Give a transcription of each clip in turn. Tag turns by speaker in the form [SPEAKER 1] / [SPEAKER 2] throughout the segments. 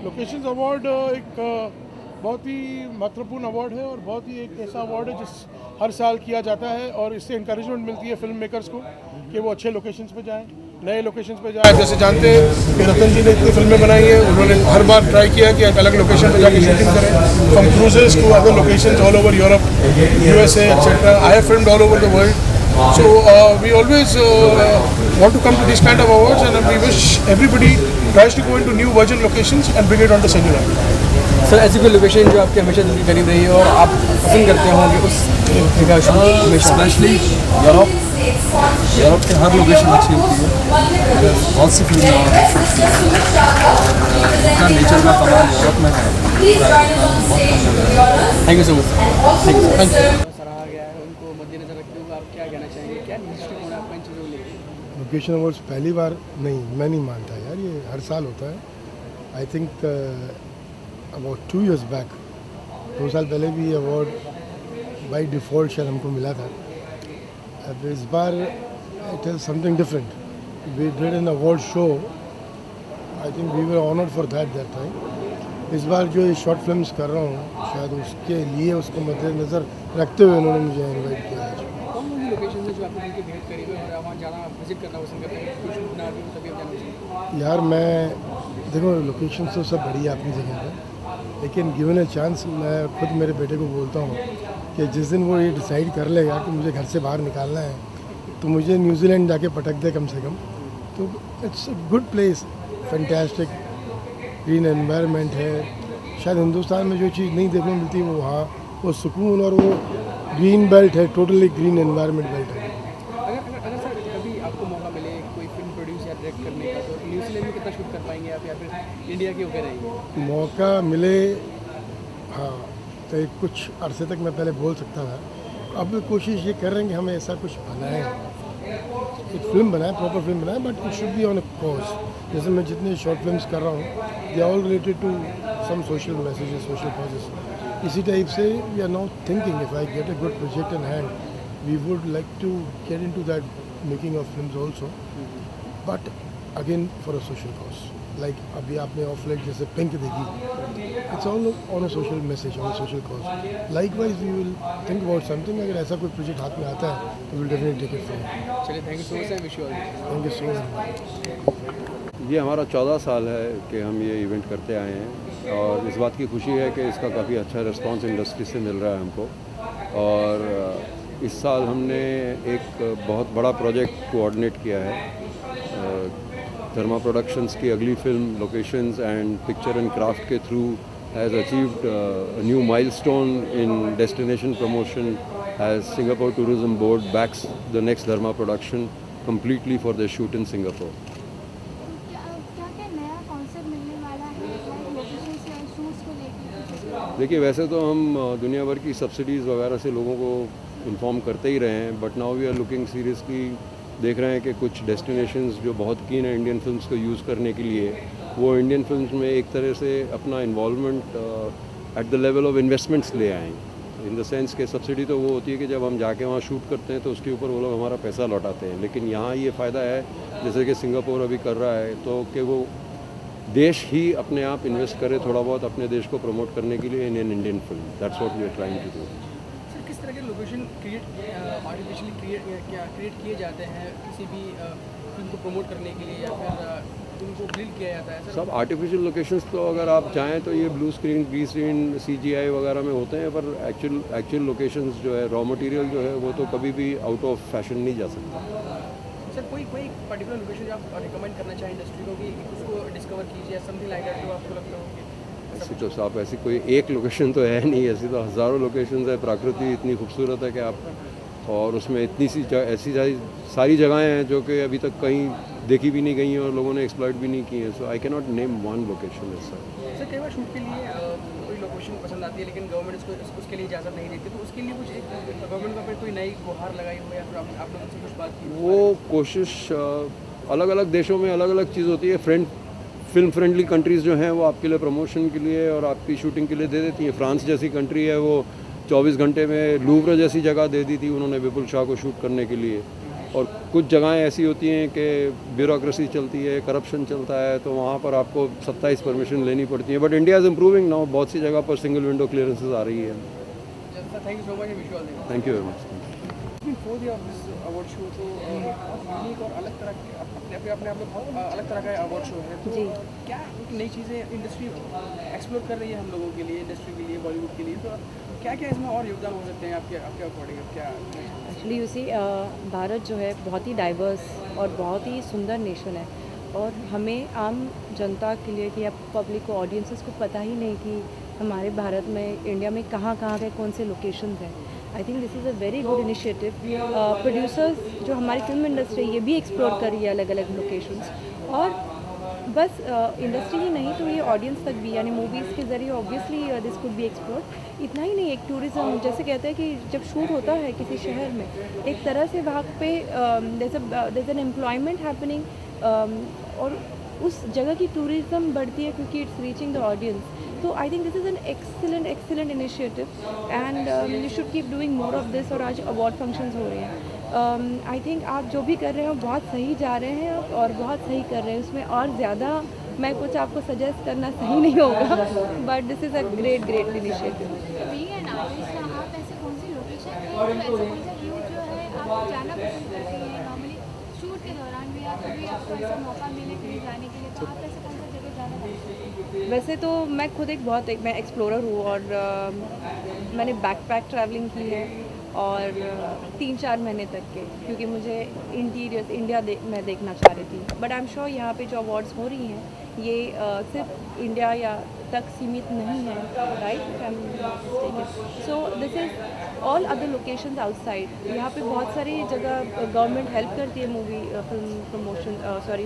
[SPEAKER 1] Locations award एक बहुत ही महत्वपूर्ण अवार्ड है और बहुत ही एक ऐसा अवार्ड है जिस हर साल किया जाता है और इससे इंकरेजमेंट मिलती है फिल्म मेकर्स को कि वो अच्छे लोकेशंस पे जाएं, नए लोकेशंस पे जाएं। जैसे जानते हैं कि रतन जी ने इतनी फिल्में बनाई हैं, उन्होंने हर बार ट्राई किया कि एक अलग लोकेशन पे जाके शूटिंग करें, from cruises to other locations all over Europe, USA etcetera. I have filmed all over the world. So we always want to come to these kind of awards, and we wish everybody tries to go into new virgin locations and bring it on the cellular.
[SPEAKER 2] Sir ऐसी कोई location जो आपके हमेशा दिल के करीब रही है और आप पसंद करते होंगे उस जगह हमेशा?
[SPEAKER 3] स्पेशली यूरोप की हर लोकेशन अच्छी होती है। बहुत सी फिल्में का नेचर का कमाल यूरोप में है।
[SPEAKER 2] Thank you so much.
[SPEAKER 1] Thank you.
[SPEAKER 2] सराहा गया है, उनको मद्देनजर रखते हुए आप क्या कहना चाहेंगे, क्या दृष्टिकोण है आपका इन चीज़ों को लेकर?
[SPEAKER 4] लोकेशन अवार्ड्स पहली बार नहीं, मैं नहीं मानता यार, ये हर साल होता है। I think about 2 years back, 2 साल पहले भी अवार्ड बाय डिफ़ॉल्ट शायद हमको मिला था। अब इस बार it is something different. We did an award show, I think we were honoured for that time. इस बार जो ये शॉर्ट फिल्म्स कर रहा हूँ, शायद उसके लिए उसको मद्देनज़र रखते हुए उन्होंने मुझे इन्वाइट किया है।
[SPEAKER 2] कौन कौन सी लोकेशन है जो आपको दिल के बेहद करीब है और आप वहाँ जाना विजिट करना पसंद करते हैं? कुछ शूट ना भी हो तभी आप जाना पसंद करते
[SPEAKER 4] यार मैं देखो, लोकेशन तो सब बढ़िया अपनी जगह पे, लेकिन गिवन ए चांस मैं खुद मेरे बेटे को बोलता हूँ कि जिस दिन वो ये डिसाइड कर लेगा कि मुझे घर से बाहर निकालना है तो मुझे न्यूजीलैंड जाके पटक दे कम से कम। तो it's a good place, fantastic green environment है। शायद हिंदुस्तान में जो चीज़ नहीं देखने मिलती वो वहाँ, वो सुकून और वो ग्रीन बेल्ट है, टोटली ग्रीन एनवायरनमेंट बेल्ट है।
[SPEAKER 2] अगर सर कभी आपको मौका मिले कोई फिल्म प्रोड्यूस या डायरेक्ट करने का, तो न्यूजीलैंड में कितना शूट कर पाएंगे आप या फिर इंडिया के होकर रहेंगे?
[SPEAKER 4] मौका मिले, हाँ, तो एक कुछ अरसे तक मैं पहले बोल सकता था। अब कोशिश ये कर रहे हैं कि हम ऐसा कुछ बनाएं, एक फिल्म बनाएं, प्रॉपर फिल्म बनाएं, but it should be on a cause. जैसे मैं जितने शॉर्ट फिल्म्स कर रहा हूँ, they are all related to some social messages, social causes. इसी टाइप से we are now thinking if I get a good project in hand, we would like to get into that making of films also, but again for a social cause. Like अभी आपने off light जैसे pink देखी, it's all on a social message, on a social cause. Likewise we will think about something. अगर ऐसा कोई project हाथ में आता है तो will definitely take it forward.
[SPEAKER 2] चलिए, thank you so much, wish you all.
[SPEAKER 4] Thank you so much.
[SPEAKER 5] ये हमारा 14 साल है कि हम ये इवेंट करते आए हैं और इस बात की खुशी है कि इसका काफ़ी अच्छा रिस्पांस इंडस्ट्री से मिल रहा है हमको। और इस साल हमने एक बहुत बड़ा प्रोजेक्ट कोऑर्डिनेट किया है। धर्मा प्रोडक्शंस की अगली film locations and picture and craft के through has achieved a new milestone in destination promotion as Singapore tourism board backs the next Dharma production completely for their shoot in Singapore.
[SPEAKER 6] क्या नया concept मिलने वाला है locations या shoots को लेकर?
[SPEAKER 5] देखिए, वैसे तो हम दुनिया भर की सब्सिडीज़ वगैरह से लोगों को इन्फॉर्म करते ही रहे हैं, but now we are looking seriously, देख रहे हैं कि कुछ डेस्टिनेशंस जो बहुत कीन है इंडियन फिल्म्स को यूज़ करने के लिए, वो इंडियन फिल्म्स में एक तरह से अपना involvement at the level of investments ले आएँ। इन द सेंस के सब्सिडी तो वो होती है कि जब हम जाके वहाँ शूट करते हैं तो उसके ऊपर वो लोग हमारा पैसा लौटाते हैं, लेकिन यहाँ ये फ़ायदा है, जैसे कि सिंगापुर अभी कर रहा है, तो कि वो देश ही अपने आप इन्वेस्ट करे थोड़ा बहुत अपने देश को प्रमोट करने के लिए in an Indian film. That's what we are trying to do.
[SPEAKER 2] Sir, किस तरह के लोकेशन आर्टिफिशियली क्रिएट किए जाते हैं किसी भी फिल्म को प्रमोट करने के लिए या फिर उनको बिल्ड किया जाता है?
[SPEAKER 5] सब आर्टिफिशियल लोकेशंस तो अगर आप चाहें तो ये blue screen, green screen, CGI वगैरह में होते हैं, पर एक्चुअल लोकेशंस जो है, रॉ मटेरियल जो है, वो तो कभी भी आउट ऑफ फैशन नहीं जा सकता।
[SPEAKER 2] सर, कोई पर्टिकुलर लोकेशन जो आप रिकमेंड करना चाहें इंडस्ट्री को कि उसको डिस्कवर कीजिए, समथिंग लाइक दैट, जो आपको लगता हो कि
[SPEAKER 5] ऐसी तो साहब ऐसी कोई एक लोकेशन तो है नहीं, ऐसी तो हज़ारों लोकेशंस है। प्रकृति इतनी खूबसूरत है कि आप, और उसमें इतनी सी ऐसी सारी जगहें हैं जो कि अभी तक कहीं देखी भी नहीं गई हैं और लोगों ने एक्सप्लॉइट भी नहीं की हैं। So I can not name one location is
[SPEAKER 2] sir, कई बार शूट के लिए कोई लोकेशन पसंद आती है लेकिन गवर्नमेंट उसके लिए इजाज़त नहीं देती, तो उसके लिए कुछ गवर्नमेंट का कोई नई गुहार लगाई हो या फिर आप लोगों से कुछ बात की?
[SPEAKER 5] वो कोशिश अलग अलग देशों में अलग अलग चीज़ होती है। फिल्म फ्रेंडली कंट्रीज़ जो हैं वो आपके लिए प्रमोशन के लिए और आपकी शूटिंग के लिए दे देती हैं। फ्रांस जैसी कंट्री है, वो 24 घंटे में लूव्र जैसी जगह दे दी थी उन्होंने विपुल शाह को शूट करने के लिए। और कुछ जगहें ऐसी होती हैं कि ब्यूरोक्रेसी चलती है, करप्शन चलता है, तो वहाँ पर आपको 27 परमिशन लेनी पड़ती है। But India is improving now, बहुत सी जगह पर सिंगल विंडो क्लियरेंसेज आ रही है।
[SPEAKER 2] Thank you so much, wish you all the best.
[SPEAKER 5] Thank you very much.
[SPEAKER 2] Fourth year of this award show, तो यूनिक और अलग तरह के अपने आप में बहुत अलग तरह का अवार्ड शो है, तो क्या नई चीज़ें इंडस्ट्री एक्सप्लोर कर रही है हम लोगों के लिए, इंडस्ट्री के लिए, बॉलीवुड के लिए, तो क्या क्या इसमें और योगदान हो सकते हैं आपके अकॉर्डिंग? क्या
[SPEAKER 7] एक्चुअली यू सी भारत जो है बहुत ही डाइवर्स और बहुत ही सुंदर नेशन है, और हमें आम जनता के लिए कि अब पब्लिक को, ऑडियंसेस को पता ही नहीं कि हमारे भारत में, इंडिया में कहाँ कहाँ के कौन से लोकेशंस हैं। आई think this is a very good initiative. Producers जो हमारी फिल्म इंडस्ट्री ये भी एक्सप्लोर कर रही है अलग अलग लोकेशंस, और बस इंडस्ट्री ही नहीं तो ये ऑडियंस तक भी, यानी मूवीज़ के ज़रिए obviously this could be explored. इतना ही नहीं, एक टूरिज़्म, जैसे कहते हैं कि जब शूट होता है किसी शहर में, एक तरह से वहाँ पे there's an एम्प्लॉयमेंट हैपनिंग, और उस जगह की टूरिज़्म बढ़ती है क्योंकि इट्स रीचिंग द ऑडियंस। तो I think this is an excellent initiative, and you should keep doing more of this. और आज अवार्ड फंक्शंस हो रहे हैं, आई थिंक आप जो भी कर रहे हो बहुत सही जा रहे हैं आप, और बहुत सही कर रहे हैं। उसमें और ज़्यादा मैं कुछ आपको सजेस्ट करना सही नहीं होगा, but this is a great initiative.
[SPEAKER 6] Being an artist, आप ऐसे कौन सी लोकेशन है, ऐसे कौन सा व्यू जो है आप जाना पसंद करते हैं नॉर्मली शूट के दौरान भी, या कभी आपको ऐसा मौका मिले कहीं जाने के लिए, तो आप ऐसे कौन सा जगह जाना पसंद हैं?
[SPEAKER 7] वैसे तो मैं खुद मैं एक्सप्लोरर हूँ, और मैंने बैकपैक ट्रैवलिंग की है, और 3-4 महीने तक के, क्योंकि मुझे इंटीरियर इंडिया मैं देखना चाह रही थी। बट आई एम श्योर यहाँ पे जो अवार्ड्स हो रही हैं ये सिर्फ इंडिया या तक सीमित नहीं है, right? So this is all other locations outside. यहाँ पे बहुत सारी जगह गवर्नमेंट हेल्प करती है movie film promotion,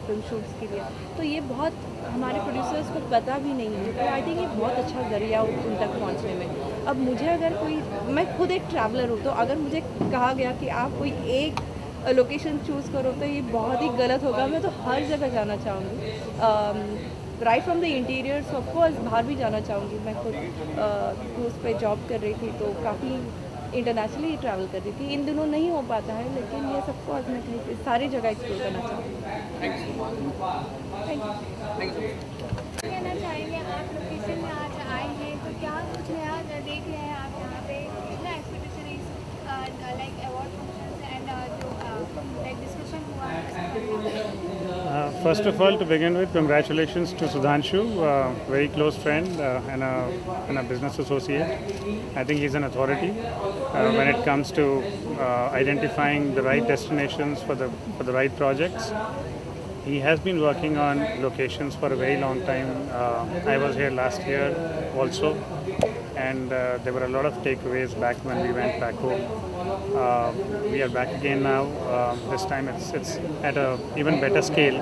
[SPEAKER 7] film shoots के लिए, तो ये बहुत हमारे प्रोड्यूसर्स को पता भी नहीं है। तो आई थिंक ये बहुत अच्छा ज़रिया उन तक पहुँचने में। अब मुझे अगर कोई, मैं खुद एक ट्रैवलर हूँ, तो अगर मुझे कहा गया कि आप कोई एक लोकेशन चूज़ करो तो ये बहुत ही गलत होगा। मैं तो हर जगह जाना चाहूँगी, right from the interiors, of course बाहर भी जाना चाहूँगी। मैं खुद क्रूज़ पे जॉब कर रही थी, तो काफ़ी इंटरनेशनली ट्रैवल कर रही थी। इन दिनों नहीं हो पाता है, लेकिन ये सबको आज मैं कहीं सारी जगह एक्सप्लोर करना चाहूँगी। Thank you.
[SPEAKER 6] कहना चाहेंगे, आप लोकेशन में आज आए हैं तो क्या कुछ नया देख रहे हैं आप यहाँ पे? कितना एक्सपेक्टेशन है लाइक अवार्ड फंक्शन एंड जो लाइक डिस्कशन हुआ है?
[SPEAKER 8] First of all, to begin with, congratulations to Sudhanshu, very close friend and a business associate. I think he's an authority when it comes to identifying the right destinations for the right projects. He has been working on locations for a very long time. I was here last year also, and there were a lot of takeaways back when we went back home. We are back again now. This time it's at a even better scale.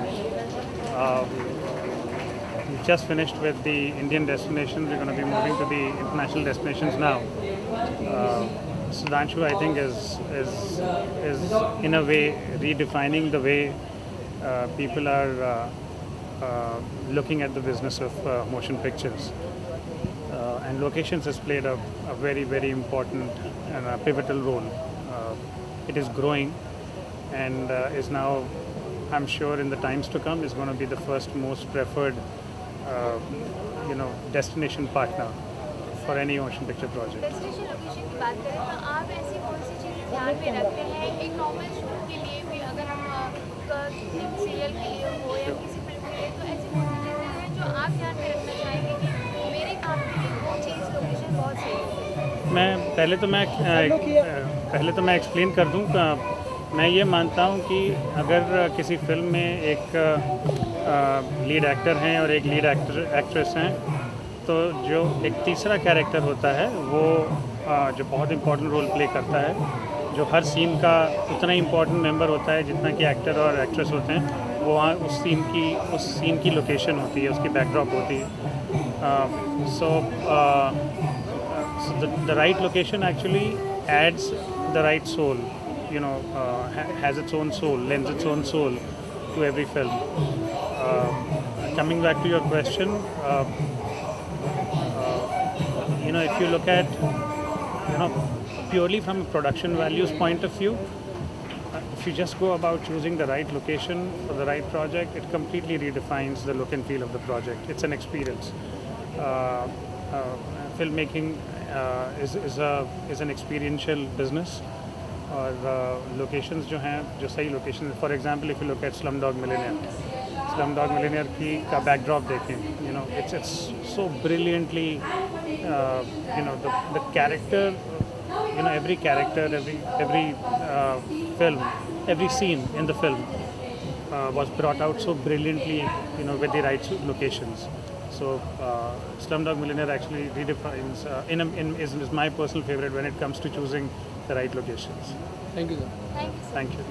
[SPEAKER 8] We just finished with the Indian destinations. We're going to be moving to the international destinations now. Sudhanshu, I think, is in a way redefining the way people are looking at the business of motion pictures. And locations has played a very important and a pivotal role. It is growing and is now, I'm sure in the times to come, is going to be the first most preferred destination partner for any motion picture project.
[SPEAKER 6] Destination location की बात करें तो आप ऐसी कौन सी चीज़ें ध्यान में रखते हैं एक नॉर्मल शूट के लिए भी, अगर हम सीरियल के लिए हो या किसी फिल्म के लिए, तो ऐसी कौन सी चीज़ें हैं जो आप ध्यान में रखना चाहेंगे कि मेरे काम के लिए वो चीज़ लोकेशन बहुत सही है?
[SPEAKER 8] पहले तो मैं एक्सप्लेन कर दूं। मैं ये मानता हूं कि अगर किसी फिल्म में एक लीड एक्टर हैं और एक लीड एक्ट्रेस हैं, तो जो एक तीसरा कैरेक्टर होता है वो जो बहुत इम्पोर्टेंट रोल प्ले करता है, जो हर सीन का उतना ही इम्पोर्टेंट मेंबर होता है जितना कि एक्टर और एक्ट्रेस होते हैं, वो वहाँ उस सीन की लोकेशन होती है, उसकी बैकड्रॉप होती है। सो the right location actually adds the right soul, has its own soul, lends its own soul to every film. Coming back to your question, if you look at, purely from a production values point of view, if you just go about choosing the right location for the right project, it completely redefines the look and feel of the project. It's an experience. Filmmaking is an experiential business. और locations जो हैं जो सही location, for example if you look at Slumdog millionaire की का backdrop देखें, you know it's so brilliantly, you know the character, you know, every character, every film, every scene in the film was brought out so brilliantly, you know, with the right locations. So Slumdog Millionaire actually redefines is my personal favorite when it comes to choosing the right locations.
[SPEAKER 2] Thank you, sir.
[SPEAKER 8] Thank you.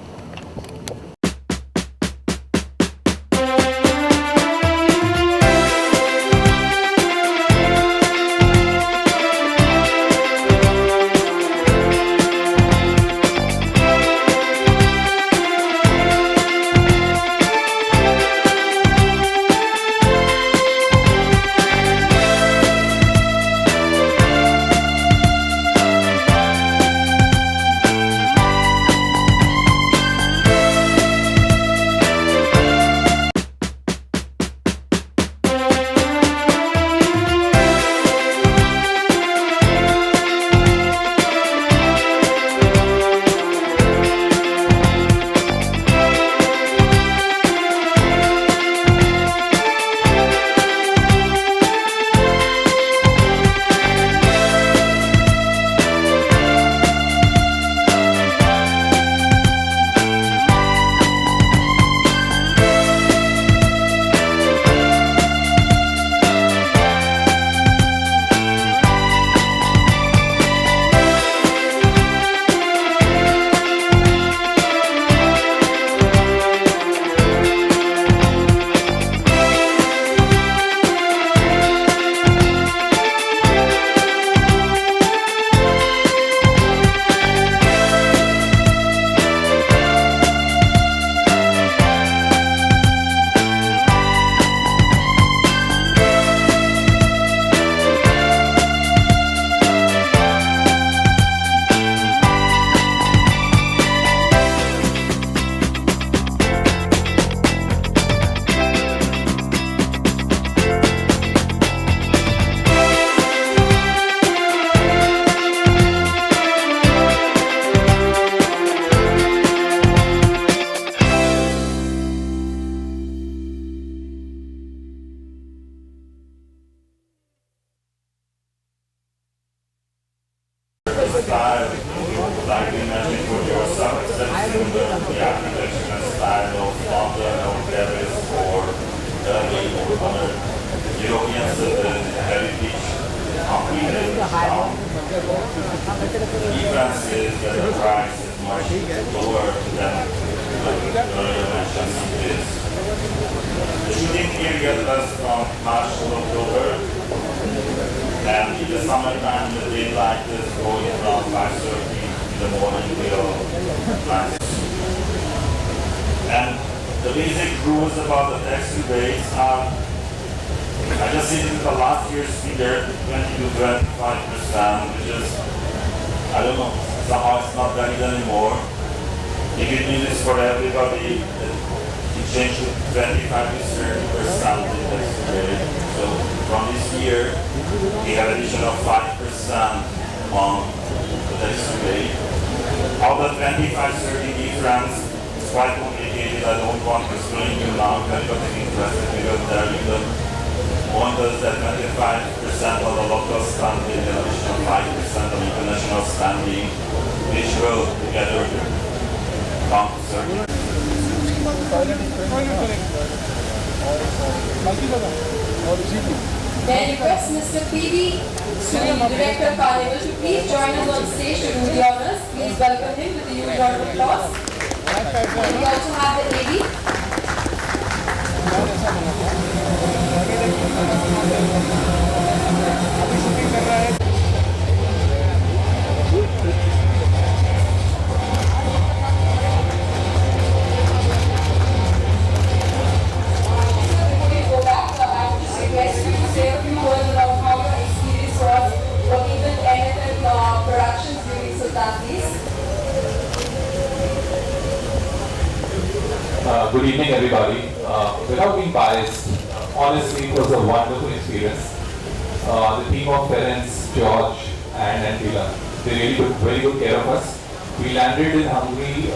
[SPEAKER 9] May I request Mr. P.D. Suri, Director of Carnival, to please join us on stage to do the honors. Please welcome him with a huge round of applause. And we also have the AD. Before we go back, I would just request you to say a few words about how your experience was working with NFL Productions during Sultan, please.
[SPEAKER 10] Diwali. Without being biased, honestly, it was a wonderful experience. The team of parents, George and Tila, they really took very good care of us. We landed in Hungary,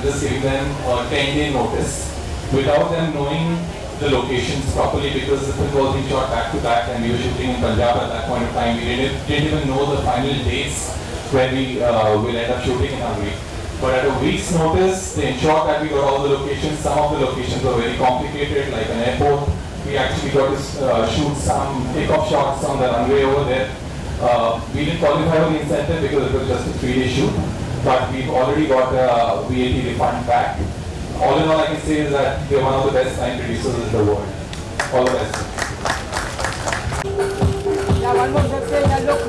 [SPEAKER 10] just giving them a 10-day notice without them knowing the locations properly, because the film was being shot back to back and we were shooting in Punjab at that point of time. We didn't even know the final dates when we will end up shooting in Hungary. But at a week's notice, they ensured that we got all the locations. Some of the locations were very complicated, like an airport. We actually got to shoot some takeoff shots on the runway over there. We didn't qualify for the incentive because it was just a 3-day shoot, but we've already got a VAT refund back. All in all, I can say is that they're one of the best line producers in the world. All the best.
[SPEAKER 2] Yeah, one more step. Yeah, look.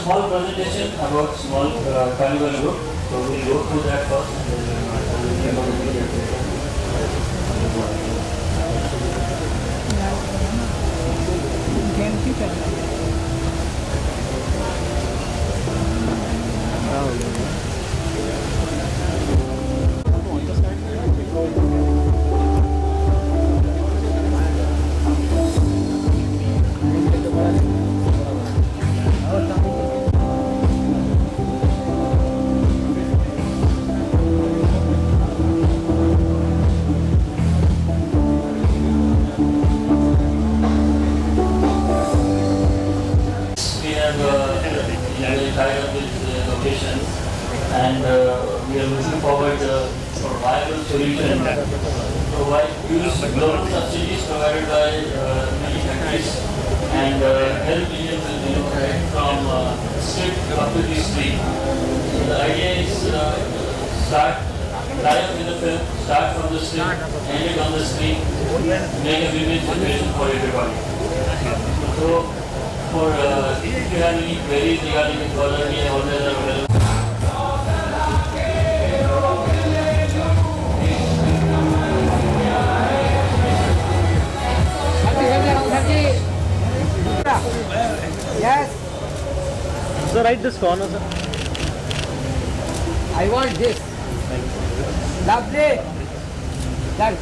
[SPEAKER 11] Small presentation about small carnival group. So we'll go through that first and then tied up with locations, and we are looking forward for viable solution to provide use global subsidies provided by many countries and help Indian film from script up to the screen. So the idea is tie up with the film, start from the script, end it on the screen, make a win-win situation for everybody. So, for if you have any queries regarding it further, we are always available.
[SPEAKER 2] Yes.
[SPEAKER 11] So right this corner, sir.
[SPEAKER 2] I want this. Lovely. Done.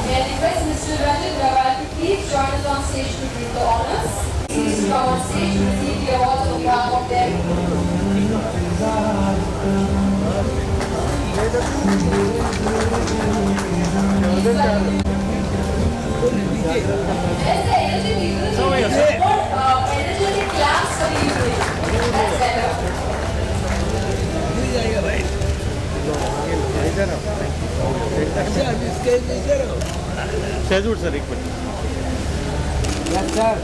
[SPEAKER 9] May I request Mr. Ranjit Rawal to please join us on stage to bring the honors. Please come on stage to receive the awards on behalf of them. Yes, the energy people. Energetic claps for the evening. That's better.
[SPEAKER 11] Shazwood, sir, एक minute.
[SPEAKER 2] Yes, sir.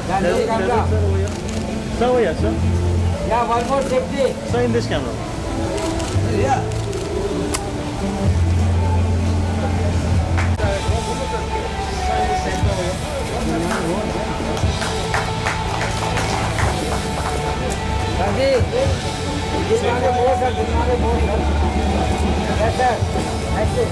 [SPEAKER 2] Done. No camera.
[SPEAKER 11] Sir, oh yeah, sir.
[SPEAKER 2] Yeah, one more safety.
[SPEAKER 11] Sir, in this camera.
[SPEAKER 2] Yeah. Yes, sir. That's it.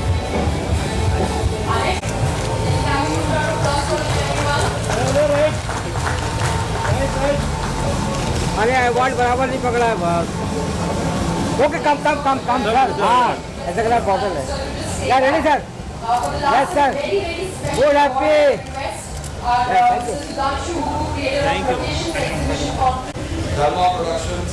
[SPEAKER 2] अरे award बराबर नहीं पकड़ा है बस. Okay कम sir. हाँ ऐसा colour bottle है. क्या ready sir? Yes sir. Good happy.
[SPEAKER 9] Thank you.
[SPEAKER 10] Dharma Productions.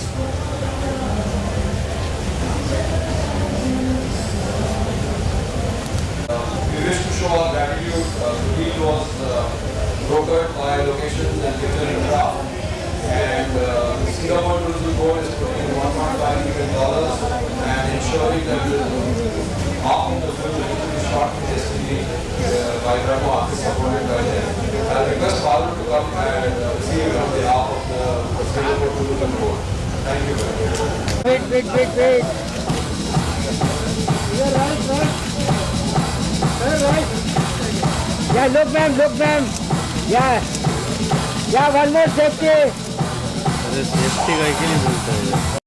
[SPEAKER 10] We wish to show our gratitude. The deal was brokered by locations and given in a draft. And Singapore Tourism Board is putting in $1.5 million and ensuring that half of the film will be shot in Destiny by Brahma Artists supported by them. I request Father to come and receive on behalf of the Singapore Tourism Board. Thank you very much.
[SPEAKER 2] Wait. You're right. Right. Yeah, look ma'am. Yeah.
[SPEAKER 12] या one more safety
[SPEAKER 5] अरे safety का के लिए बोलता है